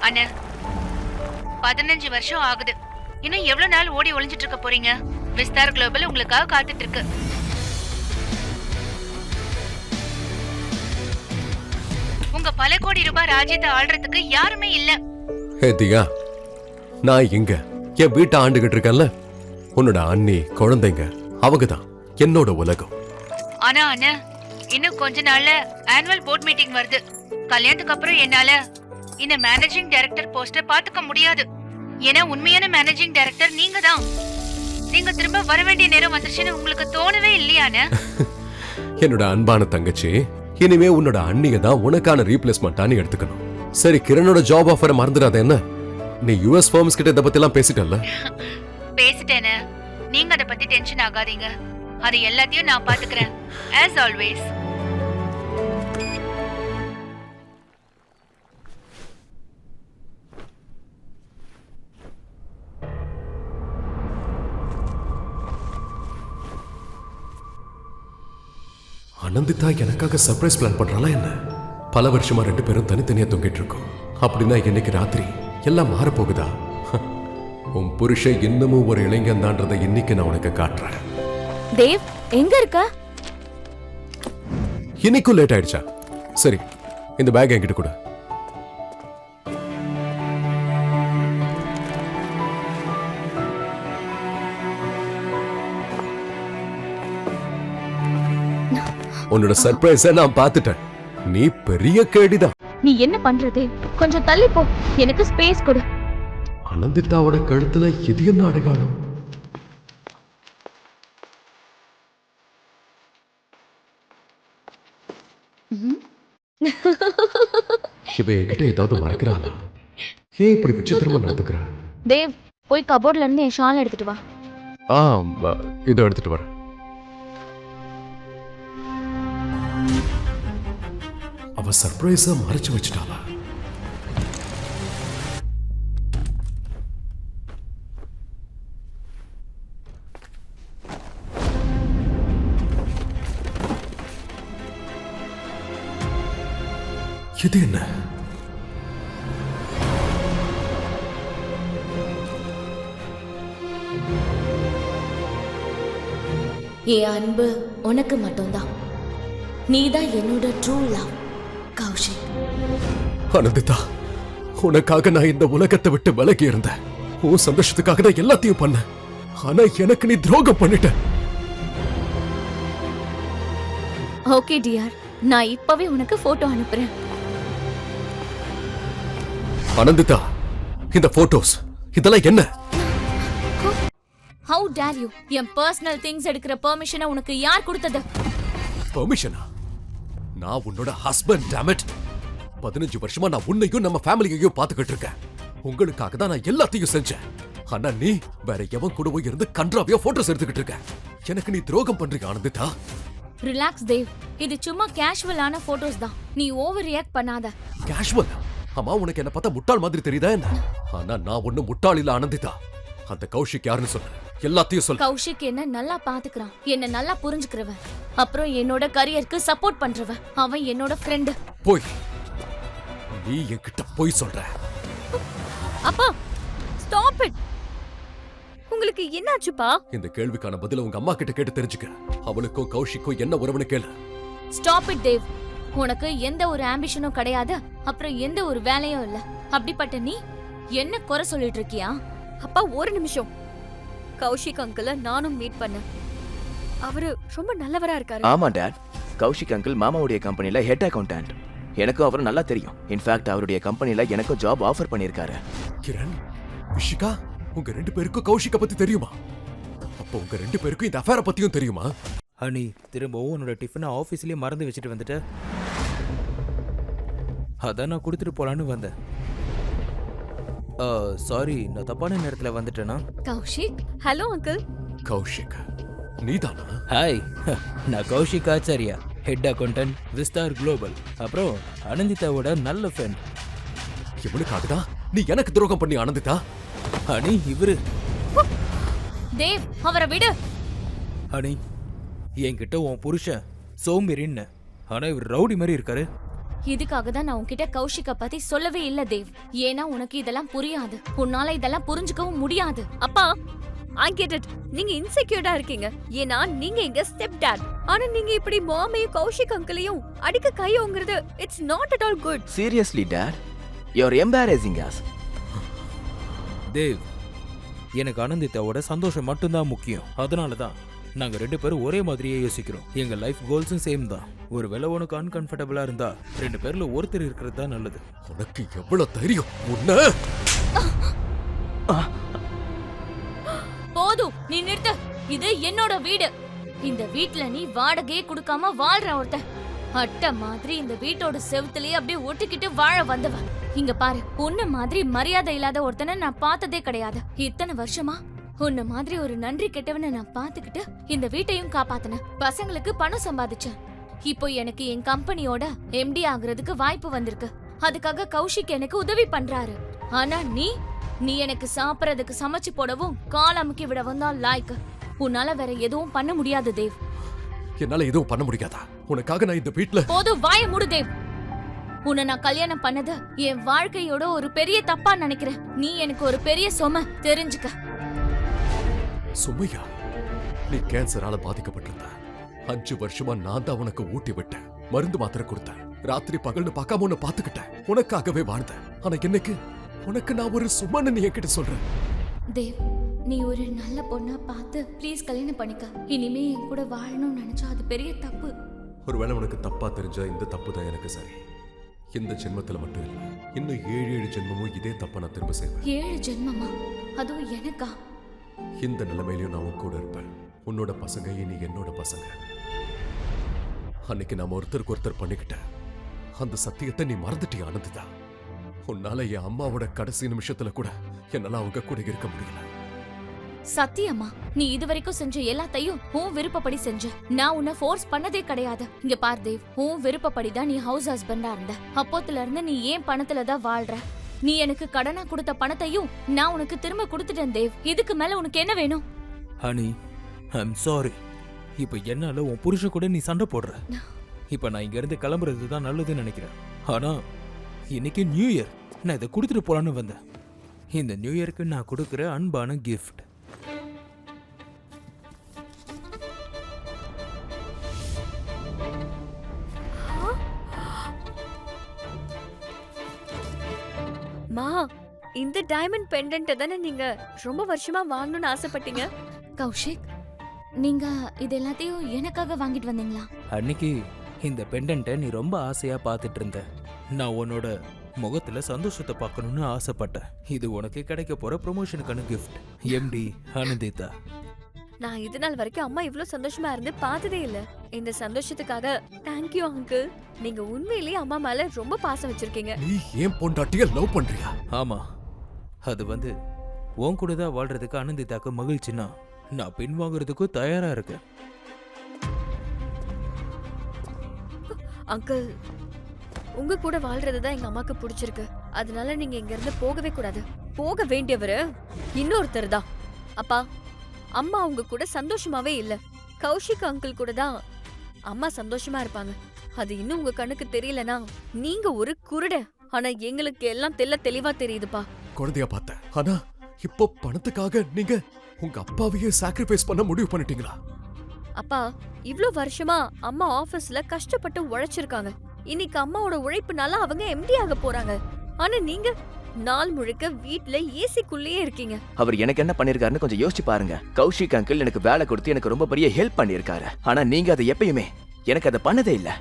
அண்ணா 15 வருஷம் ஆகுது. இன்னும் எவ்வளவு நாள் ஓடி ஒளிஞ்சிட்டு இருக்க போறீங்க? விஸ்தார் குளோபல் உங்களுக்காக காத்துட்டு இருக்கு. உங்க பல கோடி ரூபாய் ராஜ்யத்தை ஆள்றதுக்கு யாருமே இல்ல. ஹே தியா, நான் இங்க என் வீட்டை ஆண்டுகிட்டு இருக்கேன்ல, உன்னோட அண்ணி குழந்தைங்க அவங்கதான் என்னோட உலகம். ஆனா அண்ணா, இன்னும் கொஞ்ச நாள்ல ஆனுவல் போர்ட் மீட்டிங் வருது. கல்யாணத்துக்கு அப்புறம் என்னால இந்த மேனேஜிங் டைரக்டர் போஸ்ட பாத்துக்க முடியாது. ஏன்னா உண்மையான மேனேஜிங் டைரக்டர் நீங்க தான். நீங்க திரும்ப வர வேண்டிய நேரம் வந்துருச்சுன்னு உங்களுக்கு தோணவே இல்லையானே? என்னோட அன்பான தங்கச்சி, இனிமே உன்னோட அண்ணிய தான் உனக்கான ரீப்ளேஸ்மெண்டான்னு எடுத்துக்கணும். சரி, கிரணோட ஜாப் ஆஃபரை மறந்துடாத என்ன? நீ யுஎஸ் ஃபர்ம்ஸ் கிட்ட இத பத்தி எல்லாம் பேசிட்டல்ல? பேசிட்டேனே. நீங்க அத பத்தி டென்ஷன் ஆகாதீங்க. அது எல்லாத்தையும் நான் பாத்துக்கிறேன். as always. அனந்திதா எனக்காக சர்ப்ரைஸ் பிளான் பண்றாளா என்ன? பல வருஷமா ரெண்டு பேரும் தனித்தனியா தொங்கிட்டு இருக்கோம். அப்படின்னா இன்னைக்கு ராத்திரி எல்லாம் மாறப்போகுதா? உன் புருஷன் இன்னமும் ஒரு இளைஞன் தான்றதை இன்னைக்கு நான் உனக்கு காட்டுறேன். தேவ் எங்க இருக்க? இன்னைக்கும் லேட் ஆயிடுச்சா? சரி, இந்த பேக் என்கிட்ட கொடு. உன்னோட சர்ப்ரைஸ நான் பார்த்துட்டேன். நீ பெரிய கேடிதான். நீ என்ன பண்றது? கொஞ்சம் தள்ளி போ, எனக்கு ஸ்பேஸ் கொடு. அனந்திதாவோட கழுத்துல இது என்ன அடையாளம்? இவ என்கிட்ட ஏதாவது மறைக்கிறாளா? ஏன் இப்படி விசித்திரமா நடந்துக்கிறா? தேவ், போய் கபோர்ட்ல இருந்து என் ஷால் எடுத்துட்டு வா. இதோ எடுத்துட்டு வரேன். அவ சர்ப்ரைஸா மறைச்சு வச்சிட்டாளா? இது என்ன? என் அன்பு உனக்கு மட்டும்தான். நீதான் என்னோட ட்ரூ லவ் கௌஷிக். அனந்திதா, உனக்காக நான் இந்த உலகத்தை விட்டு விலகி இருந்தேன். உன் சந்தோஷத்துக்காக தான் எல்லாத்தையும் பண்ண. ஆனா எனக்கு நீ துரோகம் பண்ணிட்ட. ஓகே டியர், நான் இப்பவே உனக்கு போட்டோ அனுப்புறேன். அனந்திதா, இந்த போட்டோஸ் இதெல்லாம் என்ன? How dare you? N personal things எடுக்கிற பெர்மிஷனை உனக்கு யார் கொடுத்தது? பெர்மிஷனா? நான் உன்னோட ஹஸ்பண்ட். damn it. 15 வருஷமா நான் உன்னையும் நம்ம ஃபேமிலியையும் பாத்துக்கிட்டு இருக்கேன். உங்களுக்காக தான் நான் எல்லாத்தையும் செஞ்சேன். ஆனா நீ வேற எவன் கூடவோ இருந்து கன்றாவியா போட்டோஸ் எடுத்துக்கிட்டு இருக்க. எனக்கு நீ துரோகம் பண்றீங்க அனந்திதா. ரிலாக்ஸ் தேவ், இது சும்மா கேஷுவலான போட்டோஸ் தான். நீ ஓவர் ரியாக்ட் பண்ணாத. கேஷுவல்? அம்மா, உனக்கு என்ன பார்த்தா முட்டாள் மாதிரி தெரியுதா என்ன? ஆனா நான் ஒண்ணும் முட்டாள் இல்ல அனந்திதா. அந்த கௌஷிக் யாருன்னு சொல்லு, எல்லாத்தையும் சொல்லு. கௌஷிக் என்ன நல்லா பாத்துக்கிறான், என்ன நல்லா புரிஞ்சுக்கிறவன், அப்புறம் என்னோட கரியருக்கு சப்போர்ட் பண்றவன். அவன் என்னோட ஃப்ரெண்டு. போய் நீ என்கிட்ட போய் சொல்ற? அப்பா ஸ்டாப் இட். உங்களுக்கு என்னாச்சுப்பா? இந்த கேள்விக்கான பதில உங்க அம்மா கிட்ட கேட்டு தெரிஞ்சுக்க. அவளுக்கும் கௌஷிக்கும் என்ன உறவுன்னு கேளு. Stop it Dev. உனக்கு எந்த ஒரு ஆம்பிஷனும் கிடையாது, அப்புறம் எந்த ஒரு வேலையும் இல்ல. அப்படிப்பட்ட நீ என்ன குறை சொல்லிட்டு இருக்கியா? அப்பா ஒரு நிமிஷம். கௌஷிக் அங்கிள நானும் மீட் பண்ணேன். அவரு ரொம்ப நல்லவரா இருக்காரு. ஆமா டாட், கௌஷிக் அங்கிள் மாமாவுடைய கம்பெனில ஹெட் அக்கவுண்டன்ட். எனக்கும் அவரு நல்லா தெரியும். இன்ஃபேக்ட் அவருடைய கம்பெனில எனக்கும் ஜாப் ஆஃபர் பண்ணிருக்காரு. கிரண், விஷிகா, உங்க ரெண்டு பேருக்கும் கௌஷிக்க பத்தி தெரியுமா? அப்போ உங்க ரெண்டு பேருக்கும் இந்த அஃபேரை பத்தியும் தெரியுமா? ஹனி, திரும்பவும் உன்னோட டிஃபனை ஆஃபீஸ்லேயே மறந்து வச்சுட்டு வந்துட்ட. அதான் நான் கொடுத்துட்டு போலான்னு வந்தேன். சாரி, நான் தப்பான நேரத்தில் வந்துட்டேனா? Kaushik, hello uncle. கௌஷிக், நீதானா? ஹாய், நான் Kaushik Acharya, head accountant, Vistar global. அப்புறம் அனந்திதாவோட நல்ல ஃப்ரெண்ட். இவனுக்காக தான் நீ எனக்கு துரோகம் பண்ணி அனந்திதா? ஹனி, இவரு. தேவ், அவரை விடு. ஹனி, என்கிட்ட உன் புருஷன் சோம்பேறின்னு, ஆனா இவர் ரவுடி மாதிரி இருக்காரு. இதுக்காக தான் நான் உன்கிட்ட கௌஷிக பத்தி சொல்லவே இல்ல தேவ். ஏன்னா உனக்கு இதெல்லாம் புரியாது, உன்னால இதெல்லாம் புரிஞ்சுக்கவும் முடியாது. அப்பா I get it. நீங்க இன்செக்யூர்டா இருக்கீங்க. ஏன்னா நீங்க எங்க ஸ்டெப் டாட். ஆனா நீங்க இப்படி மாமையும் கௌஷிக் அங்கிளையும் அடிக்க கையோங்கிறது it's not at all good. Seriously dad, you are embarrassing us. Dev, எனக்கு ஆனந்தித்தாவோட சந்தோஷம் மட்டும்தான் முக்கியம். அதனால தான் நாங்க 2 பேரும் ஒரே மாதிரியே யோசிக்கிறோம். எங்க லைஃப் கோல்ஸும் சேம் தான். ஒருவேளை உனக்கு அன்கம்ஃபர்டபுளா இருந்தா 2 பேர்ல ஒருத்தர் இருக்கிறது தான் நல்லது. உனக்கு எவ்வளவு தைரியம்? உன்ன போதும், நீ நிறுத்து. இது என்னோட வீடு. இந்த வீட்ல நீ வாடகையே கொடுக்காம வாழ்ற ஒருத்தன். அட்டை மாதிரி இந்த வீட்டோட செவுத்துலயே அப்படியே ஒட்டிக்கிட்டு வாழ வந்தவன். இங்க பாரு, உன்ன மாதிரி மரியாதை இல்லாத ஒருத்தனை நான் பார்த்ததே கிடையாது. இத்தனை வருஷமா உன்ன மாதிரி ஒரு நன்றி கெட்டவனை நான் பார்த்துக்கிட்டு இந்த வீட்டையும் காப்பாத்தினேன். பசங்களுக்கு பணம் சம்பாதிச்சேன். இப்போ எனக்கு என் கம்பெனியோட எம்டி ஆகுறதுக்கு வாய்ப்பு வந்திருக்கு. அதுக்காக கௌஷிக் எனக்கு உதவி பண்றாரு. ஆனா நீ எனக்கு சாப்பிடறதுக்கு சமைச்சு போடவும் கால் அமுக்கி விடவும் தான் லாய்க்கு. உன்னால வேற எதுவும் பண்ண முடியாது தேவ். என்னால எதுவும் பண்ண முடியாதா? உனக்காக நான் இந்த வீட்ல போதும், வாய மூடு தேவ். உன்னை நான் கல்யாணம் பண்ணது என் வாழ்க்கையோட ஒரு பெரிய தப்பா நினைக்கிறேன். நீ எனக்கு ஒரு பெரிய சுமை, தெரிஞ்சுக்க. சுமையா? நீ கேன்சரால பாதிக்கப்பட்டிருந்த 5 வருஷமா நான் தான் உனக்கு ஊட்டி விட்டேன், மருந்து மாத்திரை கொடுத்தேன், ராத்திரி பகல்னு பார்க்காம உன்னை பாத்துக்கிட்டேன், உனக்காகவே வாழ்ந்தேன். ஆனா இன்னைக்கு உனக்கு நான் ஒரு சுமன்னு நீ என்கிட்ட சொல்றேன். தேவ், நீ ஒரு நல்ல பொண்ணா பார்த்து ப்ளீஸ் கல்யாணம் பண்ணிக்க. இனிமே என் கூட வாழணும்னு நினைச்சா அது பெரிய தப்பு. ஒருவேளை உனக்கு தப்பா தெரிஞ்சா இந்த தப்பு தான் எனக்கு சரி. இந்த ஜென்மத்துல மட்டும் இல்ல, இன்னும் 7 ஜென்மமும் இதே தப்ப நான் திரும்ப செய்வேன். 7 ஜென்மமா? அதுவும் எனக்கா? இந்த நிலைமையிலயும் நான் உன் கூட இருப்பேன். உன்னோட பசங்க இனி என்னோட பசங்க. அன்னைக்கு நாம ஒருத்தருக்கு ஒருத்தர் பண்ணிக்கிட்ட அந்த சத்தியத்தை நீ மறந்துட்டியா ஆனந்துதா? உன்னால என் அம்மாவோட கடைசி நிமிஷத்துல கூட என்னால அவங்க கூட இருக்க முடியல. சத்தியமா? நீ இதுவரைக்கும் செஞ்ச எல்லாத்தையும் உன் விருப்பப்படி செஞ்ச. நான் உன்னை ஃபோர்ஸ் பண்ணதே கிடையாது. இங்க பார் தேவ், உன் விருப்பப்படிதான் நீ ஹவுஸ் ஹஸ்பண்டா இருந்த. அப்போத்துல இருந்து நீ ஏன் பணத்துல தான் வாழ்ற. நீ எனக்கு கடனா கொடுத்த பணத்தையும் நான் உனக்கு திரும்ப கொடுத்துட்டேன் தேவ். இதுக்கு மேல உனக்கு என்ன வேணும்? Honey, I'm sorry. இப்போ என்னால உன் புருஷ கூட நீ சண்டை போடுற. இப்போ நான் இங்க இருந்து கிளம்புறது தான் நல்லதுன்னு நினைக்கிறேன். ஆனா இன்னைக்கு நியூ இயர், நான் இதை கொடுத்துட்டு போலான்னு வந்தேன். இந்த நியூ இயருக்கு நான் கொடுக்குற அன்பான கிஃப்ட். மா, இந்த டைமண்ட் பெண்டன்ட் தானே நீங்க ரொம்ப வருஷமா வாங்கணும்னு ஆசைப்பட்டீங்க? கௌஷிக், நீங்க இது எல்லாத்தையும் எனக்காக வாங்கிட்டு வந்தீங்களா? அன்னைக்கு இந்த பெண்டன்ட்டை நீ ரொம்ப ஆசையா பார்த்துட்டு இருந்த. நான் உன்னோட முகத்துல சந்தோஷத்தை பார்க்கணும்னு ஆசைப்பட்டேன். இது உனக்கு கிடைக்க போற ப்ரொமோஷனுக்கான கிஃப்ட். எம்டி ஆனந்திதா. நான் இது நாள் வரைக்கும் அம்மா இவ்ளோ சந்தோஷமா இருந்து பார்த்ததே இல்ல. இந்த சந்தோஷத்துக்காக தேங்க்யூ அங்கிள். நீங்க உண்மையிலேயே அம்மா மேல ரொம்ப பாசம் வச்சிருக்கீங்க. நீ ஏன் பொண்டாட்டிய லவ் பண்றியா? ஆமா, அது உன் கூட தான் வாழ்றதுக்கு ஆனந்திதாக்கு மகிழ்ச்சின்னா நான் பின்வாங்குறதுக்கும் தயாரா இருக்கேன். அங்கிள், உங்க கூட வாழ்றதுதான் எங்க அம்மாக்கு பிடிச்சிருக்கு. அதனால நீங்க இங்க இருந்து போகவே கூடாது. போக வேண்டியவரு இன்னொருத்தர் தான். அப்பா, அம்மா உங்க கூட சந்தோஷமாவே இல்ல. கௌஷிக் அங்கிள் கூட தான் அம்மா சந்தோஷமா இருப்பாங்க. அது இன்னும் உங்க கண்ணுக்கு தெரியலனா நீங்க ஒரு குருட. ஆனா எங்களுக்கு எல்லாம் தெளிவா தெரியுதுப்பா. குழந்தையா பார்த்தேன். ஆனா இப்போ பணத்துக்காக நீங்க உங்க அப்பாவையே சாக்ரிஃபைஸ் பண்ண முடிவு பண்ணிட்டீங்களா? அப்பா, இவ்ளோ வருஷமா அம்மா ஆபீஸ்ல கஷ்டப்பட்டு உழைச்சிருக்காங்க. இன்னைக்கு அம்மாவோட உழைப்புனால அவங்க எம்டி ஆக போறாங்க. ஆனா நீங்க நாள் முழுக்க வீட்ல ஏசிக்குள்ளேயே இருக்கீங்க. அவர் எனக்கு என்ன பண்ணிருக்காருன்னு கொஞ்சம் யோசிச்சு பாருங்க. கௌஷிக் அங்கிள் எனக்கு வேலை கொடுத்து எனக்கு ரொம்ப பெரிய ஹெல்ப் பண்ணிருக்காரு. ஆனா நீங்க அதை எப்பயுமே எனக்கு அதை பண்ணதே இல்ல.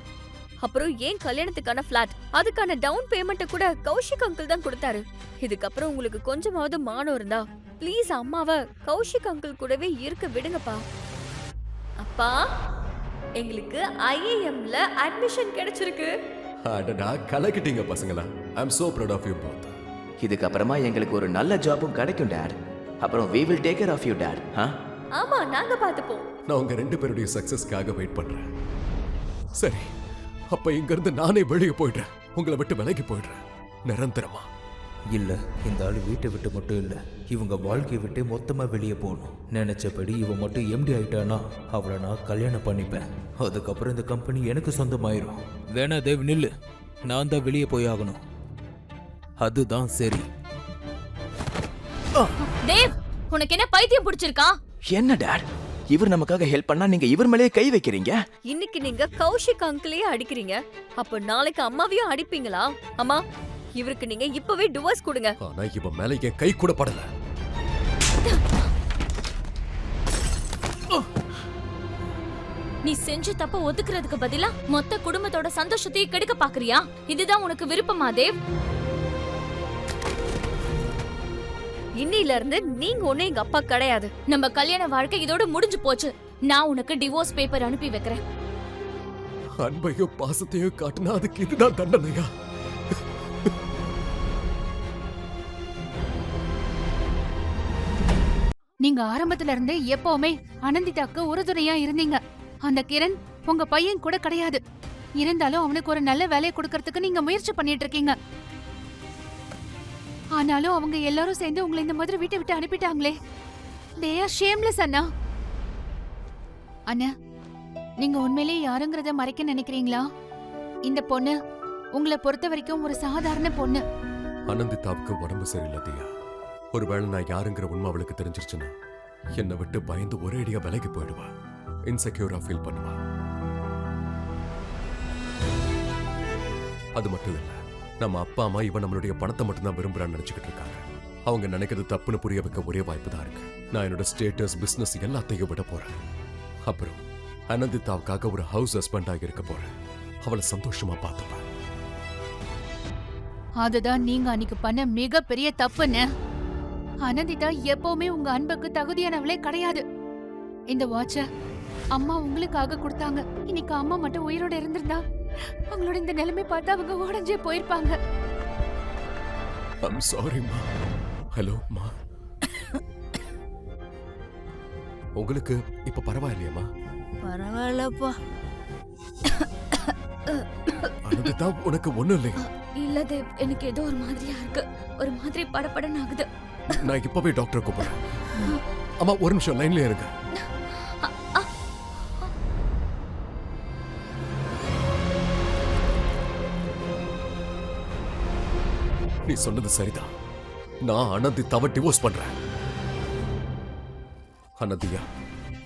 அப்புறம் ஏன் கல்யாணத்துக்கான பிளாட், அதுக்கான டவுன் பேமெண்ட் கூட கௌஷிக் அங்கிள் தான் கொடுத்தாரு. இதுக்கப்புறம் உங்களுக்கு கொஞ்சமாவது மானம் இருந்தா ப்ளீஸ் அம்மாவை கௌஷிக் அங்கிள் கூடவே இருக்க விடுங்கப்பா. அப்பா, எங்களுக்கு ஐஏஎம்ல அட்மிஷன் கிடைச்சிருக்கு. அடடா, கலக்கிட்டீங்க பசங்களா. ஐ அம் so proud of you both. இதுக்கு அப்புறமா எங்களுக்கு ஒரு நல்ல ஜாபும் கிடைக்கும் டாட். அப்புறம் we will take care of you dot. ஆமா, நாங்க பாத்துப்போம். நான் உங்க 2 பேருடைய சக்சஸ்க்காக வெயிட் பண்றேன். சரி, அப்ப இங்க இருந்து நானே வெளியே போயிடுறேன். உங்களை விட்டு விலகி போயிடுறேன் நிரந்தரமா. இல்ல, இந்த ஆள் வீட்டை விட்டு மட்டும் இல்ல, இவங்க வாழ்க்கையை விட்டு மொத்தமா வெளியே போகணும். நினைச்சபடி இவன் மட்டும் எம்டி ஆயிட்டானா அவளை நான் கல்யாணம் பண்ணிப்பேன். அதுக்கப்புறம் இந்த கம்பெனி எனக்கு சொந்தமாயிரும். வேணா தேவ், நில்லு. நான் தான் வெளியே போய் ஆகணும். அதுதான் சரி. தேவ், உனக்கு என்ன பைத்தியம் பிடிச்சிருக்கா? என்ன டாட், இவர் நமக்காக ஹெல்ப் பண்ணா நீங்க இவர் மேலேயே கை வைக்கிறீங்க. இன்னைக்கு நீங்க கௌஷிக் அங்கிளையே அடிக்கிறீங்க, அப்ப நாளைக்கு அம்மாவையும் அடிப்பீங்களா? அம்மா, இவருக்கு நீங்க இப்பவே டிவோர்ஸ் கொடுங்க. ஆனா இவன் மேல என் கை கூட படல. நீ செஞ்ச தப்ப ஒதுக்குறதுக்கு பதிலா மொத்த குடும்பத்தோட சந்தோஷத்தையும் கெடுக்க பாக்குறியா? இதுதான் உனக்கு விருப்பமா தேவ்? இன்னையில இருந்து நீங்க ஒண்ணு எங்க அப்பா கிடையாது. நம்ம கல்யாண வாழ்க்கை இதோட முடிஞ்சு போச்சு. நான் உனக்கு டிவோர்ஸ் பேப்பர் அனுப்பி வைக்கிறேன். அன்பையும் பாசத்தையும் காட்டினா அதுக்கு இதுதான் தண்டனையா? நீங்க ஆரம்பத்துல இருந்தே எப்பவுமே அனந்திதாக்கு உறுதுணையா இருந்தீங்க. அந்த கிரண் உங்க பையன் கூட கிடையாது. இருந்தாலும் அவனுக்கு ஒரு நல்ல வேலையை கொடுக்கறதுக்கு நீங்க முயற்சி பண்ணிட்டு இருக்கீங்க. ஆனாலும் அவங்க எல்லாரும் சேர்ந்து உங்களை இந்த மாதிரி வீட்டை விட்டு அனுப்பிட்டாங்களே. they are shameless அண்ணா. அண்ணா, நீங்க உண்மையிலேயே யாருங்கிறத மறைக்க நினைக்கிறீங்களா? இந்த பொண்ணு உங்களை பொறுத்த வரைக்கும் ஒரு சாதாரண பொண்ணு. அனந்திதாவுக்கு உடம்பு சரியில்லை தியா. ஒருவேளை நான் யாருங்கிற உண்மை அவளுக்கு தெரிஞ்சிருச்சுன்னா என்னை விட்டு பயந்து ஒரேடியா விலகி போயிடுவா. இன்செக்யூரா ஃபீல் பண்ணுவா. அது மட்டும் இல்ல, நம்ம அப்பா அம்மா இவன் நம்மளுடைய பணத்தை மட்டும்தான் விரும்புறான்னு நினைச்சுக்கிட்டு இருக்காங்க. அவங்க நினைக்கிறது தப்புன்னு புரிய வைக்க ஒரே வாய்ப்பு தான் இருக்கு. நான் என்னோட ஸ்டேட்டஸ், பிசினஸ் எல்லாத்தையும் விட போறேன். அப்புறம் அனந்திதாவுக்காக ஒரு ஹவுஸ் ஹஸ்பண்டாக இருக்க போறேன். அவளை சந்தோஷமா பார்த்துப்பேன். அதுதான் நீங்க அன்னைக்கு பண்ண மிகப்பெரிய தப்புன்னு. அனந்திதா எப்பவுமே உங்க அன்புக்கு தகுதியானவளே கிடையாது. இந்த வாட்ச அம்மா உங்களுக்காக கொடுத்தாங்க. இன்னைக்கு அம்மா மட்டும் உயிரோட இருந்திருந்தா அவங்களோட இந்த நிலைமை பார்த்து அவங்க உடஞ்சே போயிருப்பாங்க. I'm sorry மா. ஹலோ மா. உங்களுக்கு இப்ப பரவாயில்லையாமா? பரவாயில்லப்பா. அனந்திதா, உனக்கு ஒண்ணும் இல்லையா? இல்ல தேவ், எனக்கு ஏதோ ஒரு மாதிரியா இருக்கு. ஒரு மாதிரி படபடன்னு ஆகுது. நான் இப்பவே டாக்டரை கூப்பிடுறேன். அம்மா ஒரு நிமிஷம் லைன்ல இருங்க. நீ சொன்னது சரிதான். நான் அனந்திதாவை டிவோர்ஸ் பண்றேன். அனந்தியா,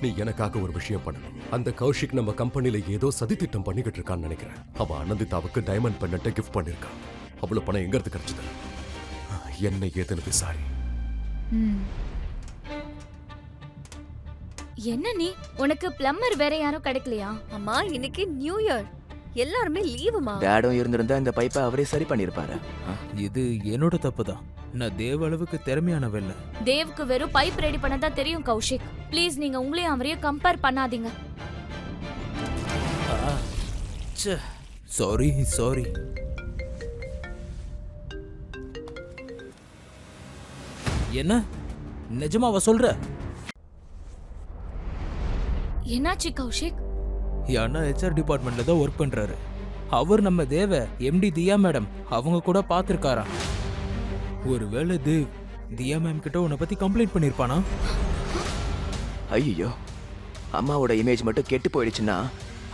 நீ எனக்காக ஒரு விஷயம் பண்ணணும். அந்த கௌஷிக் நம்ம கம்பெனில ஏதோ சதித்திட்டம் பண்ணிக்கிட்டு இருக்கான்னு நினைக்கிறேன். அவன் அனந்திதாவுக்கு டைமண்ட் பெண்டன்ட்டை கிஃப்ட் பண்ணிருக்கான். அவ்வளவு பணம் எங்க இருந்து கிடைச்சது? என்ன ஏதுன்னு விசாரி. என்ன நீ, உனக்கு பிளம்பர் வேற யாரும் கிடைக்கலையா? அம்மா, இன்னைக்கு நியூ இயர், எல்லாருமே லீவுமா. டேடும் இருந்திருந்தா இந்த பைப்பை அவரே சரி பண்ணிருப்பாரு. இது என்னோட தப்பு தான். நான் தேவ அளவுக்கு திறமையானவ இல்ல. தேவ்க்கு வெறும் பைப் ரெடி பண்ணதா தெரியும் கௌஷிக். ப்ளீஸ் நீங்க உங்களையும் அவரையும் கம்பேர் பண்ணாதீங்க. Sorry sorry. என்ன நிஜமாவா சொல்ற? என்னாச்சு கௌஷிக்? அண்ணா ஹெச்ஆர் டிபார்ட்மெண்ட்ல தான் ஒர்க் பண்றாரு. அவர் நம்ம தேவ எம்டி தியா மேடம் அவங்க கூட பார்த்திருக்காரா? ஒருவேளை தேவ் தியா மேம் கிட்ட உன்னை பத்தி கம்ப்ளைண்ட் பண்ணிருப்பானா? ஐயோ, அம்மாவோட இமேஜ் மட்டும் கெட்டு போயிடுச்சுன்னா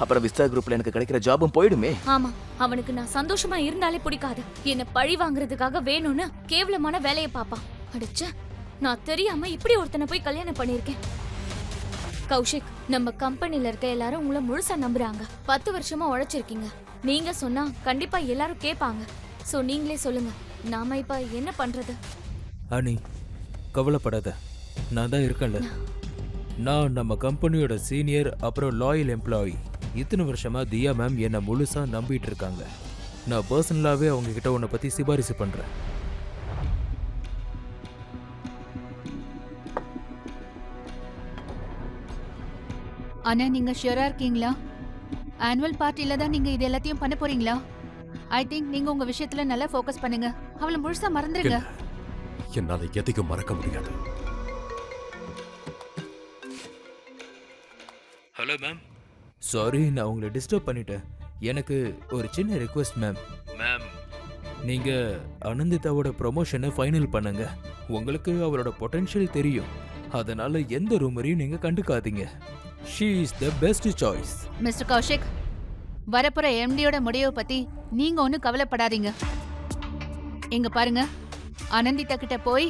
அப்புறம் விஸ்தா குரூப்ல எனக்கு கிடைக்கிற ஜாபும் போயிடுமே. ஆமா, அவனுக்கு நான் சந்தோஷமா இருந்தாலே பிடிக்காது. என்ன பழி வாங்குறதுக்காக வேணும்னு கேவலமான வேலையை பாப்பான். அடிச்ச, நான் தெரியாம இப்படி ஒருத்தனை போய் கல்யாணம் பண்ணிருக்கேன். கௌஷிக், நம்ம கம்பெனில இருக்க எல்லாரும் உங்களை முழுசா நம்புறாங்க. 10 வருஷமா உழைச்சிருக்கீங்க. நீங்க சொன்னா கண்டிப்பா எல்லாரும் கேட்பாங்க. சோ நீங்களே சொல்லுங்க, நாம இப்ப என்ன பண்றது? அனி, கவலைப்படாத, நான் தான் இருக்கேன்ல. நான் நம்ம கம்பெனியோட சீனியர் அப்புறம் லாயல் எம்ப்ளாயி. இத்தனை வருஷமா தியா மேம் என்னை முழுசா நம்பிட்டு இருக்காங்க. நான் பர்சனலாவே அவங்க கிட்ட உன்னை பத்தி சிபாரிசு பண்றேன். ஆனா நீங்க ஷியரா இருக்கீங்களா? ஆனுவல் பார்ட்டில தான் நீங்க இது எல்லாத்தையும் பண்ண போறீங்களா? ஐ திங்க் நீங்க உங்க விஷயத்துல நல்லா ஃபோக்கஸ் பண்ணுங்க. அவளை முழுசா மறந்துருங்க. என்னால எதையும் மறக்க முடியாது. ஹலோ மேம், சாரி நான் உங்களை டிஸ்டர்ப் பண்ணிட்டேன். எனக்கு ஒரு சின்ன ரிக்வெஸ்ட் மேம். நீங்க அனந்திதாவோட ப்ரொமோஷனை ஃபைனல் பண்ணுங்க. உங்களுக்கு அவரோட பொட்டன்ஷியல் தெரியும். அதனால எந்த ரூமரையும் நீங்க கண்டுக்காதீங்க. She is the best choice. Mister Kaushik, வரப்போற எம்டியோட முடிவை பத்தி நீங்க ஒன்னும் கவலைப்படாதீங்க. இங்க பாருங்க, அனந்திதா கிட்ட போய்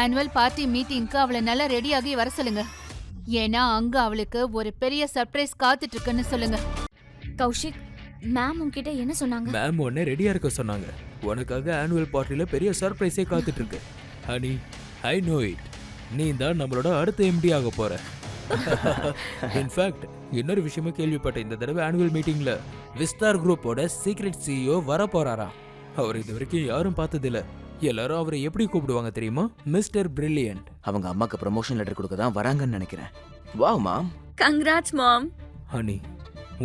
ஆனுவல் பார்ட்டி மீட்டிங்க்கு அவளை நல்லா ரெடியாகி வர சொல்லுங்க. ஏன்னா அங்க அவளுக்கு ஒரு பெரிய சர்ப்ரைஸ் காத்துட்டு இருக்குன்னு சொல்லுங்க. கௌஷிக், மேம் உன்கிட்ட என்ன சொன்னாங்க? மேம் உடனே ரெடியா இருக்க சொன்னாங்க. உனக்காக ஆனுவல் பார்ட்டில பெரிய சர்ப்ரைஸே காத்துட்டு இருக்கு. Honey, I know it. நீ தான் நம்மளோட அடுத்த எம்டி ஆக போற. இன்ஃபேக்ட் இன்னொரு விஷயமா கேள்விப்பட்டேன். இந்த தடவை ஆனுவல் மீட்டிங்ல விஸ்தார் குரூப்போட சீக்ரெட் சிஇஓ வர போறாராம். அவர் இது வரைக்கும் யாரும் பார்த்ததில்ல. எல்லாரும் அவரை எப்படி கூப்பிடுவாங்க தெரியுமா? Mister brilliant. அவங்க அம்மாக்கு ப்ரமோஷன் லெட்டர் கொடுக்க தான் வராங்கன்னு நினைக்கிறேன். வாவ் மாம். கங்க்ராட்ஸ் மாம். ஹனி,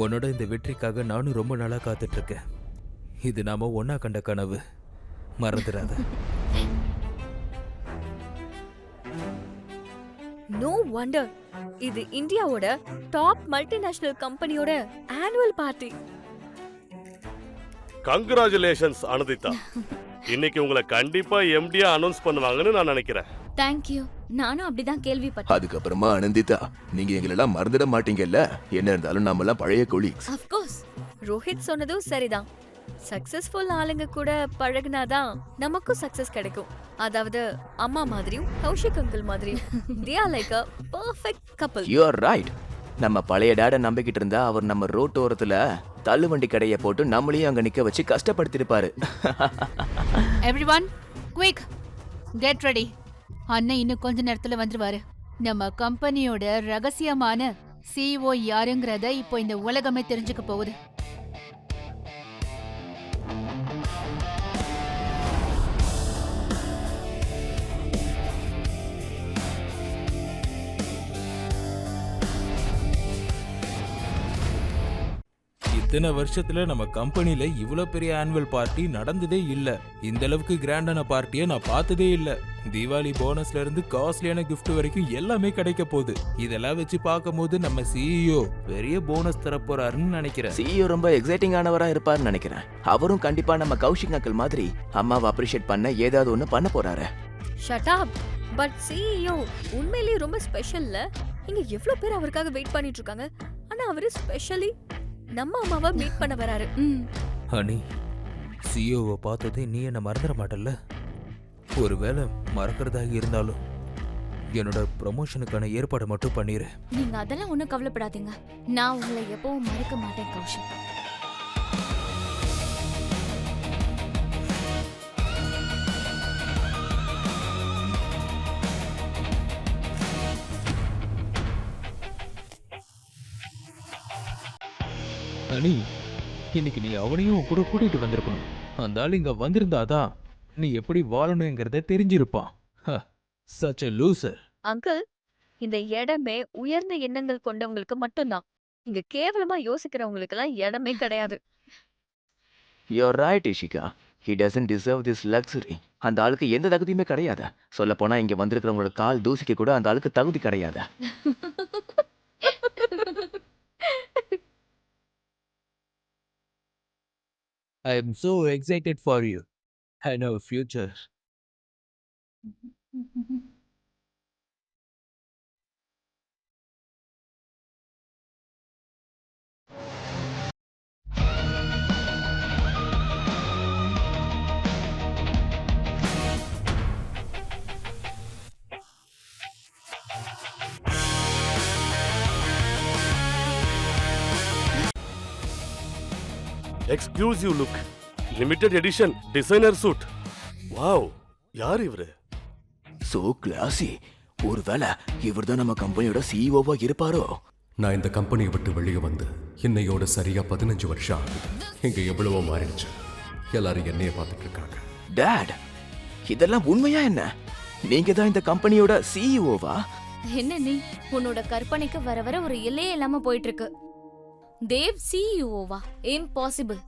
உன்னோட இந்த வெற்றிக்காக நானும் ரொம்ப நாளா காத்துட்டு இருக்கேன். இது நாம ஒன்னா கண்ட கனவு, மறந்துடாத. நோ வண்டர், இது இந்தியாவோட டாப் மல்டிநேஷனல் கம்பெனியோட ஆனுவல் பார்ட்டி. கங்க்ராச்சுலேஷன்ஸ் அனுதிதா. இன்னைக்கு உங்களை கண்டிப்பா எம்டியா அனௌன்ஸ் பண்ணுவாங்கன்னு நான் நினைக்கிறேன். தேங்க்யூ. நானும் அப்படிதான் கேள்விப்பட்டேன். அதுக்கப்புறமா அனந்திதா, நீங்க எங்களெல்லாம் மறந்துட மாட்டீங்கல்ல? என்ன இருந்தாலும் நாமெல்லாம் பழைய கொலீக்ஸ். Of course. ரோஹித் சொன்னதும் சரிதான். சக்சஸ்ஃபுல் ஆளுங்க கூட பழகுனாதான் நமக்கும் சக்சஸ் கிடைக்கும். அதாவது அம்மா மாதிரியும் கௌஷிக் அங்கிள் மாதிரியும். they are like a perfect couple. You are right. நம்ம பழைய டேட நம்பிக்கிட்டு இருந்தா அவர் நம்ம ரோட்டோரத்துல தள்ளுவண்டி கடையை போட்டு நம்மளையும் அங்க நிக்க வச்சு கஷ்டப்படுத்திருப்பாரு. Everyone quick get ready. அண்ணன் இன்னும் கொஞ்ச நேரத்துல வந்துருவாரு. நம்ம கம்பெனியோட ரகசியமான சிஇஓ யாருங்கிறத இப்போ இந்த உலகமே தெரிஞ்சுக்க போகுது. இத்தனை வருஷத்துல நம்ம கம்பெனில இவ்வளோ பெரிய ஆனுவல் பார்ட்டி நடந்ததே இல்ல. இந்த அளவுக்கு கிராண்டான பார்ட்டியை நான் பார்த்ததே இல்ல. தீபாவளி போனஸ்ல இருந்து காஸ்ட்லியான கிஃப்ட் வரைக்கும் எல்லாமே கிடைக்க போகுது. இதெல்லாம் வச்சு பார்க்கும்போது நம்ம சிஇஓ பெரிய போனஸ் தர போறாருன்னு நினைக்கிறேன். சிஇஓ ரொம்ப எக்ஸைட்டிங் ஆனவரா இருப்பாருன்னு நினைக்கிறேன். அவரும் கண்டிப்பா நம்ம கௌஷிக் அங்கிள் மாதிரி அம்மாவை அப்ரிஷியேட் பண்ண ஏதாவது ஒண்ணு பண்ண போறாரு. Shut up. பட் சிஇஓ உண்மையிலேயே ரொம்ப ஸ்பெஷல்ல. இங்க எவ்வளவு பேர் அவருக்காக வெயிட் பண்ணிட்டு இருக்காங்க. ஆனா அவரு ஸ்பெஷலி நம்ம அம்மாவை மீட் பண்ண வராரு. ஹனி, சிஇஓவை பார்த்ததே நீ என்ன மறந்துட மாட்டல்ல? ஒருவேளை மறக்கிறதாக இருந்தாலும் என்னோட ப்ரமோஷனுக்கான ஏற்பாடு மட்டும் பண்ணிரு. நீங்க அதெல்லாம் ஒண்ணும் கவலைப்படாதீங்க. நான் உங்களை எப்பவும் மறக்க மாட்டேன் கௌஷிக். ஹனி, இன்னைக்கு நீ அவனையும் கூட கூட்டிட்டு வந்திருக்கணும். அந்த ஆள் இங்க வந்திருந்தாதான் நீ எப்படி வாழணுங்கிறத தெரிஞ்சிருப்பான். such a loser. அங்கிள், இந்த இடமே உயர்ந்த எண்ணங்கள் கொண்டவங்களுக்கு மட்டும்தான். இங்க கேவலமா யோசிக்கிறவங்களுக்கு எல்லாம் இடமே கிடையாது. You are right Ishika. he doesn't deserve this luxury. அந்த ஆளுக்கு எந்த தகுதியுமே கிடையாது. சொல்ல போனா இங்க வந்திருக்கிறவங்களோட கால் தூசிக்க கூட அந்த ஆளுக்கு தகுதி கிடையாது. I am so excited for you and our future. Exclusive look, limited edition designer suit. Wow, யார் இவரு? So classy. ஒருவேளை இவர்தான் நம்ம கம்பெனியோட சிஇஓவா இருப்பாரோ? நான் இந்த கம்பெனியை விட்டு வெளியே வந்து இன்னையோட சரியா 15 வருஷம் ஆகுது. இங்க எவ்வளவோ மாறிடுச்சு. எல்லாரும் என்னைய பார்த்துட்டு இருக்காங்க. டாட், இதெல்லாம் உண்மையா என்ன? நீங்க தான் இந்த கம்பெனியோட சிஇஓவா? என்ன நீ உன்னோட கற்பனைக்கு வர வர ஒரு எல்லையே இல்லாம போயிட்டு இருக்கு. தேவ் சிஇஓவா? இம்பாசிபிள்.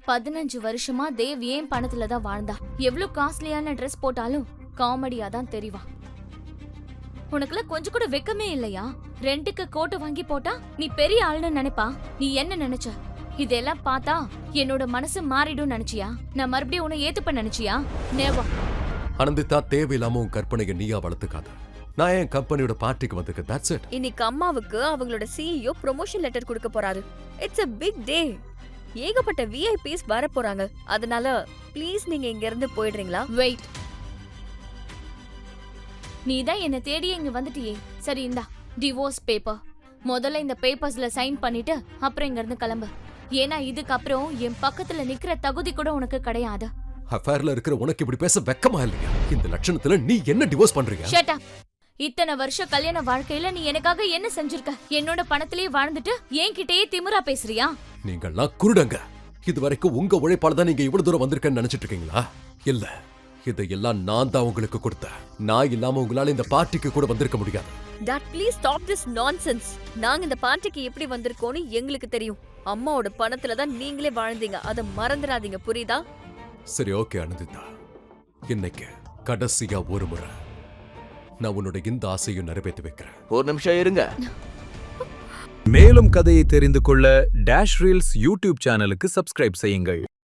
15 வருஷமா தேவ் ஏன் பணத்துல தான் வாழ்ந்தா. எவ்வளவு காஸ்ட்லியான ட்ரெஸ் போட்டாலும் காமெடியா தான் தெரிவா. உனக்குலாம் கொஞ்சம் கூட வெக்கமே இல்லையா? ரெண்டுக்கு கோட்டை வாங்கி போட்டா நீ பெரிய ஆளுன்னு நினைப்பா. நீ என்ன நினைச்ச? இதெல்லாம் பார்த்தா என்னோட மனசு மாறிடும் நினைச்சியா? நான் மறுபடியும் உன்னை ஏத்துப்ப நினைச்சியா? நேவா. அனந்திதா, தேவையில்லாம உன் கற்பனையை நீயா வளர்த்துக்காத. நான் என் கம்பெனியோட பார்ட்டிக்கு வந்திருக்கேன். That's it. இன்னைக்கு அம்மாவுக்கு அவங்களோட சிஇஓ ப்ரொமோஷன் லெட்டர் கொடுக்க போறாரு. It's a big day. ஏகப்பட்ட விஐபிஸ் வர போறாங்க. அதனால ப்ளீஸ் நீங்க இங்க இருந்து போயிடுறீங்களா? வெயிட், நீ தான் என்ன தேடி இங்க வந்துட்டியே. சரி, இந்தா டிவோர்ஸ் பேப்பர். முதல்ல இந்த பேப்பர்ஸ்ல சைன் பண்ணிட்டு அப்புறம் இங்க இருந்து கிளம்பு. ஏன்னா இதுக்கப்புறம் என் பக்கத்துல நிக்கிற தகுதி கூட உனக்கு கிடையாது. அஃபேர்ல இருக்கிற உனக்கு இப்படி பேச வெக்கமா இல்லையா? இந்த லட்சணத்துல நீ என்ன டிவோர்ஸ் பண்றீங்க? Shut up. இத்தனை வருஷ கல்யாண வாழ்க்கையில நீ எனக்காக என்ன செஞ்சிருக்க? என்னோட பணத்திலேயே வாழ்ந்துட்டு என்கிட்டயே திமிரா பேசுறியா? நீங்கெல்லாம் குருடங்க. இது வரைக்கும் உங்க உழைப்பால தான் நீங்க இவ்வளவு தூரம் வந்திருக்கேன்னு நினைச்சிட்டு இருக்கீங்களா? இல்ல, இதையெல்லாம் நான் தான் உங்களுக்கு கொடுத்தேன். நான் இல்லாம உங்களால இந்த பார்ட்டிக்கு கூட வந்திருக்க முடியாது. Dot please stop this nonsense. நாங்க இந்த பார்ட்டிக்கு எப்படி வந்திருக்கோம்னு எங்களுக்கு தெரியும். அம்மாவோட பணத்துல தான் நீங்களே வாழ்ந்தீங்க. அதை மறந்துடாதீங்க, புரியுதா? சரி, ஓகே அனந்திதா. இன்னைக்கு கடைசியா ஒரு முறை நான் உன்னோட இந்த ஆசையும் நிறைவேற்றி வைக்கிறேன். ஒரு நிமிஷம் இருங்க. மேலும் கதையை தெரிந்து கொள்ள டேஷ் ரீல்ஸ் யூடியூப் சேனலுக்கு சப்ஸ்கிரைப் செய்யுங்கள்.